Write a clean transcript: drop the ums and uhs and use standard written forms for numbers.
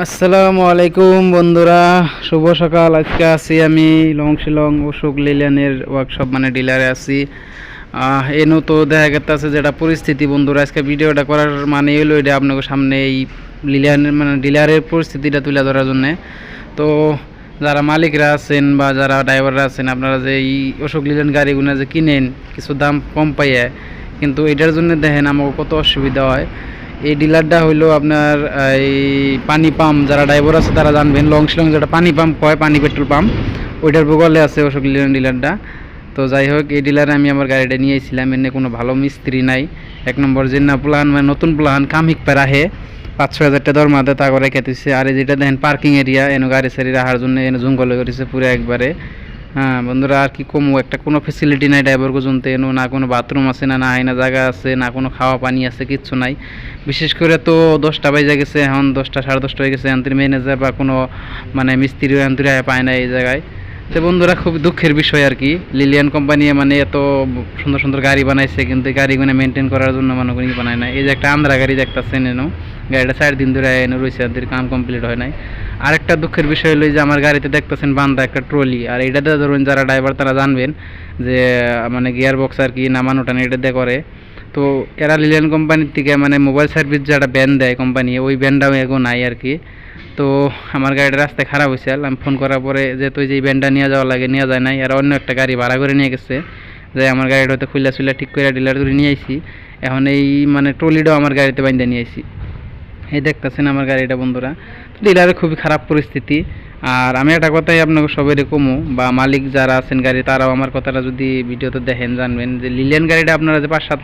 আসসালামু আলাইকুম বন্ধুরা, শুভ সকাল। আজকে আছি আমি শিলং অশোক লিলিয়ানের ওয়ার্কশপ মানে ডিলারে আছি। এনও তো দেখা গেছে যেটা পরিস্থিতি বন্ধুরা, আজকে ভিডিওটা করার মানে হলো এটা আপনাকে সামনে এই লিলিয়ানের মানে ডিলারের পরিস্থিতিটা তুলে ধরার জন্যে। তো যারা মালিকরা আছেন বা যারা ড্রাইভাররা আছেন, আপনারা যে এই অশোক লিলিয়ান গাড়িগুলো যে কিনেন কিছু দাম কম পাইয়ে, কিন্তু এটার জন্য দেখেন আমাকে কত অসুবিধা হয়। এই ডিলারটা হইলো আপনার এই পানি পাম্প, যারা ড্রাইভার আছে তারা জানবেন, শিলং যেটা পানি পাম্প কয়, পানি পেট্রোল পাম্প, ওইটার বগলে আছে অশোক লিলিয়ান ডিলারটা। তো যাই হোক, এই ডিলারে আমি আমার গাড়িটা নিয়েছিলাম। এনে কোনো ভালো মিস্ত্রি নাই। এক নম্বর যে না প্লান মানে নতুন প্লান কামিক পে রাহে 5-6 হাজার টাকা দরমা দেয় তা করে খেতেছে। আর এই যেটা দেখেন পার্কিং এরিয়া, এনে গাড়ি সারি রাখার জন্য এনে জঙ্গলে করেছে পুরো একবারে। হ্যাঁ বন্ধুরা, আর কি কমু, একটা কোনো ফেসিলিটি নাই ড্রাইভার পর্যন্ত এনো, না কোনো বাথরুম আছে, না আয়না জায়গা আছে, না কোনো খাওয়া পানি আছে, কিচ্ছু নাই। বিশেষ করে তো 10টা বাজে গেছে, এখন 10টা 10:30 হয়ে গেছে, এখন ম্যানেজার বা কোনো মানে মিস্ত্রি পায় না এই জায়গায়। তো বন্ধুরা, খুব দুঃখের বিষয় আর কি। লিলিয়ান কোম্পানি মানে এত সুন্দর সুন্দর গাড়ি বানাইছে, কিন্তু গাড়িগুলো মেনটেন করার জন্য মানে কোনো বানায় না। এই যে একটা আন্দ্রা গাড়ি দেখতেছেন, এনো গাড়িটা 4 দিন ধরে এনে রয়েছে, আর কাম কমপ্লিট হয় নাই। আরেকটা দুঃখের বিষয় হলো যে আমার গাড়িতে দেখতেছেন বান্ধা একটা ট্রলি, আর এটাতে ধরুন যারা ড্রাইভার তারা জানবেন যে মানে গিয়ার বক্স আর কি নামানো টানে এটা দিয়ে করে। তো এরা লিলিয়ান কোম্পানির থেকে মানে মোবাইল সার্ভিস যেটা ব্যান দেয় কোম্পানি, ওই ব্যানটাও এগো নাই আর কি। তো আমার গাড়িটা রাস্তায় খারাপ হয়েছে, আমি ফোন করার পরে যে তুই যে ব্যানটা নিয়ে যাওয়া লাগে নিয়ে যায় নাই, আর অন্য একটা গাড়ি ভাড়া করে নিয়ে গেছে, যে আমার গাড়িটা হয়তো খুলে ঠিক করে ডিলার করে নিয়ে আইছি। এখন এই মানে ট্রলিটাও আমার গাড়িতে বাইন্দা নিয়ে আইছি। এই দেখতেছেন আমার গাড়িটা বন্ধুরা। ডিলারের খুবই খারাপ পরিস্থিতি। আর আমি একটা কথাই আপনাকে সবাই কমু, বা মালিক যারা আছেন গাড়ি, তারাও আমার কথাটা যদি ভিডিওতে দেখেন জানবেন যে লিলিয়ান গাড়িটা আপনারা যে 5-7 লাখ